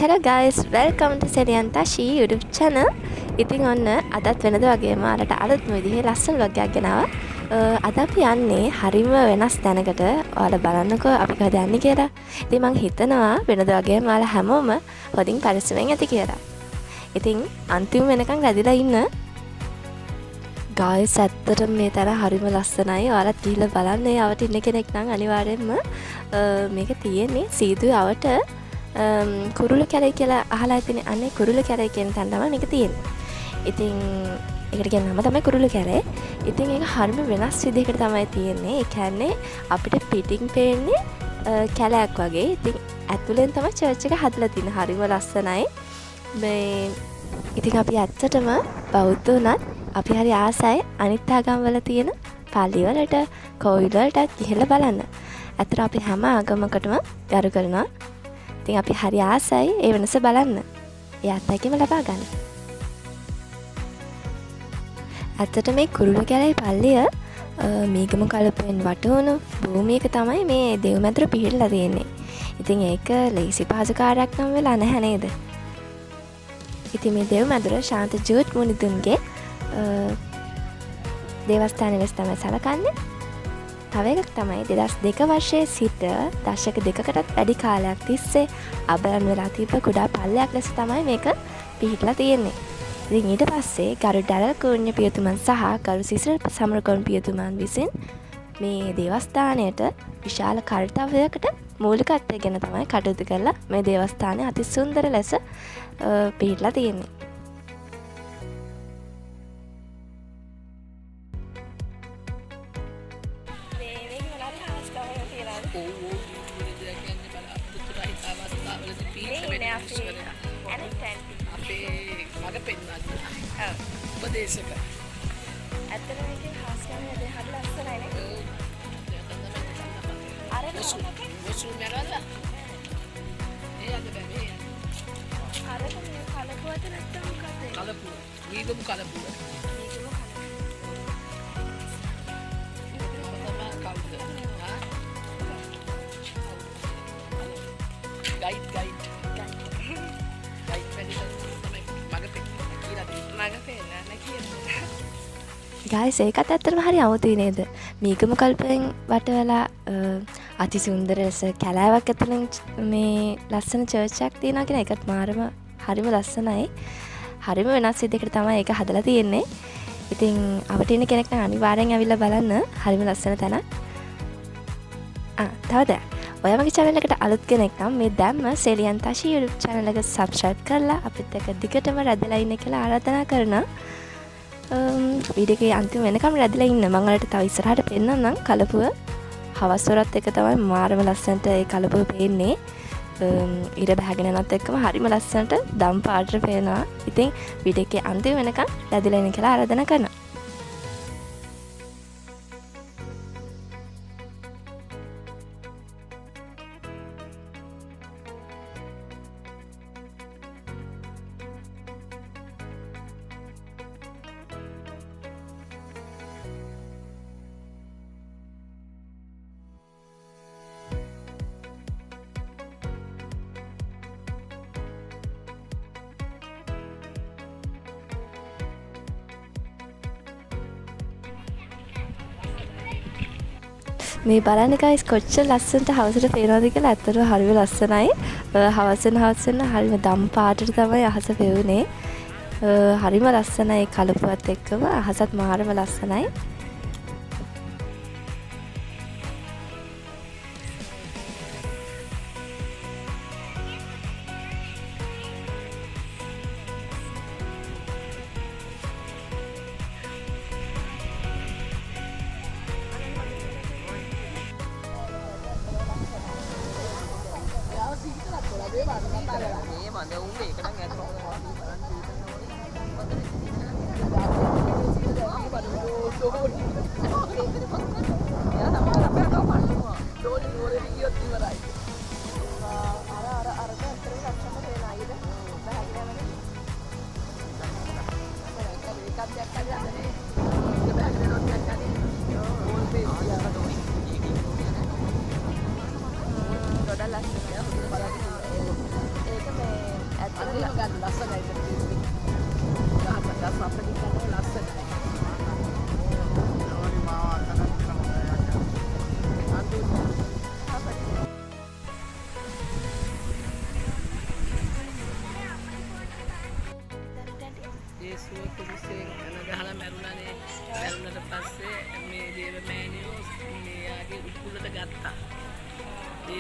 Hello guys, welcome to Seliantashi YouTube channel. ඉතින් ඔන්න අදත් වෙනද වගේම අරට අලුත්ම විදිහේ ලස්සන vlog එකක් ගෙනාවා. අද අපි යන්නේ හරිම වෙනස් තැනකට. ඔයාලා බලන්නකෝ අපි කොහෙද යන්නේ කියලා. ඉතින් මම හිතනවා වෙනද වගේම ඔයාලා හැමෝම හොඳින් පරිස්සමෙන් ඇති කියලා. ඉතින් අන්තිම වෙනකන් රැඳිලා ඉන්න. guys ඇත්තටම මේ තැන හරිම ලස්සනයි. ඔයාලත් ගිහිල්ලා බලන්න. ඒ අවට ඉන්න කෙනෙක් නම් අනිවාර්යෙන්ම මේක තියෙන්නේ සීදුවේ අවට කුරුළු කැලේ කියලා අහලා ඇතිනේ. අනේ කුරුළු කැලේ කියන තැන තමයි මේක තියෙන්නේ. ඉතින් ඒකට කියන නම තමයි කුරුළු කැලේ. ඉතින් ඒක හරිම වෙනස් විදිහකට තමයි තියෙන්නේ. ඒ කියන්නේ අපිට පිටින් පේන්නේ කැලයක් වගේ. ඉතින් ඇතුලෙන් තමයි චර්ච් එක හදලා තියෙන්නේ. හරිම ලස්සනයි. මේ ඉතින් අපි ඇත්තටම බෞද්ධ උනත් අපි හරි ආසයි අනිත් ආගම්වල තියෙන පල්ලි වලට, කෝවිල් වලටත් ගිහිල්ලා බලන්න. ඇත්තට අපි හැම ආගමකටම ගරු කරනවා. ඉතින් අපි හරි ආසයි ඒ වෙනස බලන්න. ඒ අත්දැකීම ලබා ගන්න. ඇත්තට මේ කුරුළු කැලේ පල්ලිය මීගමු කලපෙන් වටවුණු භූමියක තමයි මේ දෙව්මැදුර පිහිටලා තියෙන්නේ. ඉතින් ඒක ලේසි පහසු කාර්යයක් නම් වෙලා නැහැ නේද? ඉතින් මේ දෙව්මැදුර ශාන්ත ජූට් මුනිදුන්ගේ දේවස්ථාන ලෙස තමයි සැලකන්නේ. තව එකක් තමයි 2002 වර්ෂයේ සිට දශක දෙකකටත් වැඩි කාලයක් තිස්සේ අබරන් වෙලා තිබ්බ කුඩා පල්ලයක් ලෙස තමයි මේක පිහිටලා තියෙන්නේ. ඉතින් ඊට පස්සේ ගරු ඩැරල් කෝන්‍ය පියතුමන් සහ ගරු සිසිල් සමරකෝන් පියතුමන් විසින් මේ දේවස්ථානයට විශාල කර්තව්‍යයකට මූලිකත්වයෙන් තමයි කටයුතු කරලා මේ දේවස්ථානය අති සුන්දර ලෙස පිහිටලා තියෙන්නේ. උපදේශක ඇත්තටම මේකේ හාස් කරන්නේ හරි ලස්සනයි නේ. අර මොසුම් යනවාද? ඒ අද බෑ. අර මේ කලපුවද නැත්නම් මොකද? කලපුව. වීගමු කලපුව. ගයිස් ඒකත් ඇත්තටම හරි අමුතුයි නේද? මීගමු කල්පයෙන් වටවලා අති සුන්දර ලෙස කැලෑවක් ඇතුළෙන් මේ ලස්සන චර්ච් එකක් තියෙනවා කියන එකත් මාරම හරිම ලස්සනයි. හරිම වෙනස් විදිහකට තමයි ඒක හදලා තියෙන්නේ. ඉතින් අපිට ඉන්න කෙනෙක් නම් අනිවාර්යෙන් ඇවිල්ලා බලන්න. හරිම ලස්සන තැනක්. තව දෙයක්. ඔයා මගේ channel එකට අලුත් කෙනෙක් නම් මේ දැම්ම සෙලියන්තාෂි YouTube channel එක subscribe කරලා අපිත් එක්ක දිගටම රැඳලා ඉන්න කියලා ආරාධනා කරනවා. වීඩියෝ එකේ අන්තිම වෙනකම් රැඳලා ඉන්න. මම ඔයාලට තව ඉස්සරහට පෙන්නන්නම් කලපුව. හවස් වරත් එක තමයි මාරම ලස්සනට ඒ කලපුව පේන්නේ. ඉර බහගෙන යනත් එක්කම හරිම ලස්සනට දම් පාටට පේනවා. ඉතින් වීඩියෝ එකේ අන්තිම වෙනකම් රැඳලා ඉන්න කියලා ආරාධනා කරනවා. මේ බලන්න guys කොච්චර ලස්සනට හවසට පේනවද කියලා. ඇත්තටම හරිම ලස්සනයි. හවසෙන් හරිම දම් පාටට තමයි අහස පෙවුනේ. හරිම ලස්සනයි කලපුවත් එක්කම අහසත් මාරම ලස්සනයි. ඒක මේ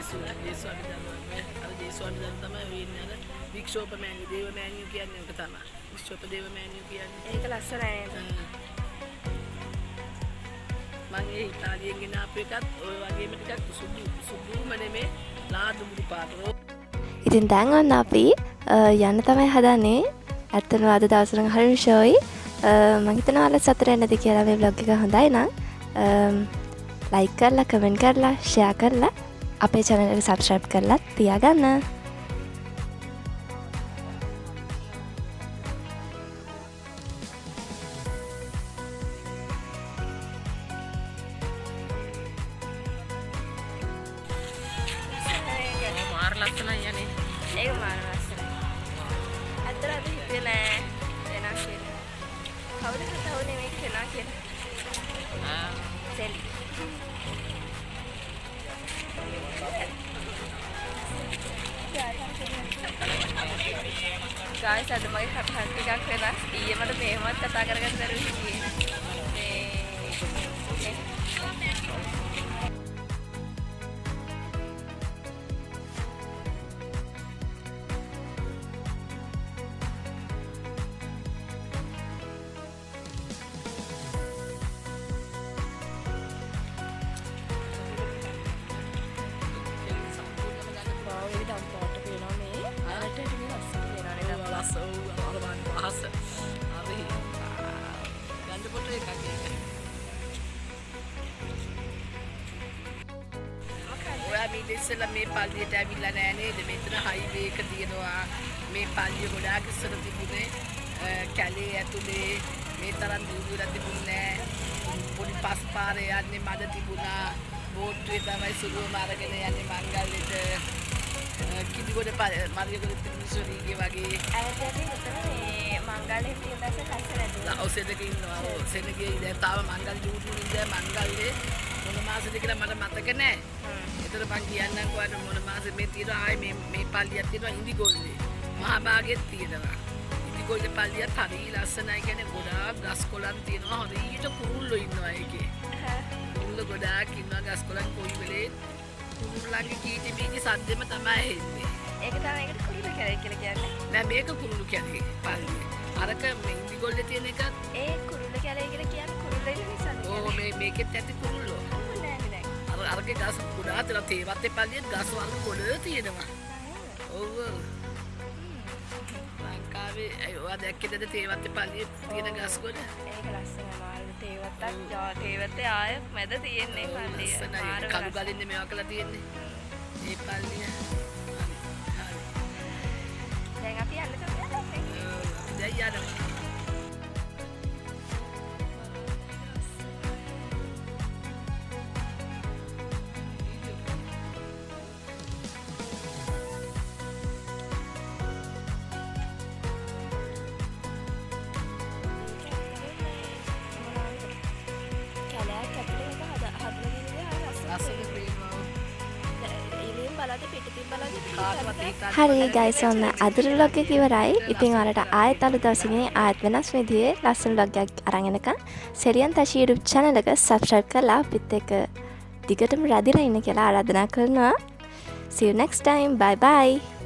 ජේසු අභිධර්ම අර ජේසු අභිධර්ම තමයි වෙන්නේ අර වික්ෂෝප මෑණියෝ දේව මෑණියෝ කියන්නේ ඔක තමයි. වික්ෂෝප දේව මෑණියෝ කියන්නේ. ඒක ලස්සනයි නේද? මම ඒ ඉතාලියෙන් ගෙන ආපු එකත් ඔය වගේම ටිකක් සුදුම නෙමේ ලාදුමුරු පාටෝ. ඉතින් දැන් ඔන්න අපි යන්න තමයි හදන්නේ. ඇත්තටම අද දවසේ නම් හරිම ෂෝයි. මම හිතනවා ඔයාලා සතුට වෙන්නද කියලා මේ vlog එක හොඳයි නම් like කරලා comment කරලා share කරලා අපේ channel එක subscribe කරලා තියාගන්න. මාර ලස්සනයි යන්නේ. ඒක මාර ලස්සනයි. අතර අද හිතේ නෑ එනා කියලා. කවුද හිතුවේ මේක එනා කියලා? සෙලි. guys අද මගේ කතා ටිකක් වෙනස්. ඊයේ මට මෙහෙමත් කතා කරගන්න බැරුව හිටියේ. ඉස්සෙල්ලා මේ පල්ලියට ඇවිල්ලා නෑ නේද? මෙතන හයිවේ එක තියෙනවා. මේ පල්ලිය ගොඩාක් ඉස්සර තිබුණේ කැලේ ඇතුලේ මේ තරම් දුරට තිබුණේ නෑ. පොඩි පස් පාරේ යන්නේ මඩ තිබුණා. බෝට්ටුවේ තමයි සුළුවම අරගෙන යන්නේ මංගල්‍යෙට. කිදිගොඩ මරියගොඩ තිබුණේ වගේ. ඇත්තටම මෙතන මේ මංගල්‍යෙ තියෙන දැස කයිස නැතුව. ඔව් සෙනග ඉන්නවා. ඔව් සෙනගේ ඉඳන් තාම මංගල් යූටියුබ් ඉඳන් මංගල්‍යේ මොන මාසෙද කියලා මට මතක නෑ. ඒතර මං කියන්නම්කෝ අර මොන මාසෙ මේ තියෙනවා ආයේ මේ පල්ලියක් තියෙනවා ඉන්දිගෝල්ලේ. මහා භාගෙත් තියෙනවා. ඉන්දිගෝල්ලේ පල්ලියත් හරි ලස්සනයි කියන්නේ ගොඩාක් ගස් කොළන් තියෙනවා. හරියට කුරුල්ලෝ ඉන්නවා ඒකේ. කුරුල්ලෝ ගොඩාක් ඉන්නවා ගස් කොළන් කොයි වෙලේ කුරුල්ලන්ගේ කීටි බීටි සද්දෙම තමයි එන්නේ. ඒක තමයි ඒකට කුරුල්ලෝ කැලේ කියලා කියන්නේ. නෑ මේක කුරුල්ලෝ කැලේ පල්ලිය. අරක ඉන්දිගෝල්ලේ තියෙන එකත් ඒ කුරුල්ලෝ කැලේ කියලා කියන්නේ කුරුල්ලෝ ඉන්න නිසා. ඕ මේකෙත් ඇති කුරුල්ලෝ. අරගේ ගස් ගොඩාක් තියෙනවා. තේවත්තේ පල්ලියේ ගස් වර්ග ගොඩ තියෙනවා. ඔව්. ලංකාවේ ඔයා දැක්කේද තේවත්තේ පල්ලියේ තියෙන ගස් ගොඩ? ඒක ලස්සනයි මාළු තේවත්තක් තේවත්තේ ආය මැද තියෙන්නේ පල්ලිය. මාර කළු ගලින්නේ මේවා කළා තියෙන්නේ. මේ පල්ලිය. දැන් අපි යන්න තමයි. දැන් යනවා. හරි ගයිස් ඔන්න අදට vlog එක ඉවරයි. ඉතින් ඔයාලට ආයෙත් අලුත් දවසකින් ආයෙත් වෙනස් විදිහේ ලස්සන vlog එකක් අරන් එනකම් සෙරියන් තෂි YouTube channel එක subscribe කරලා අපිත් එක්ක දිගටම රැඳිලා ඉන්න කියලා ආරාධනා කරනවා. See you next time. Bye bye.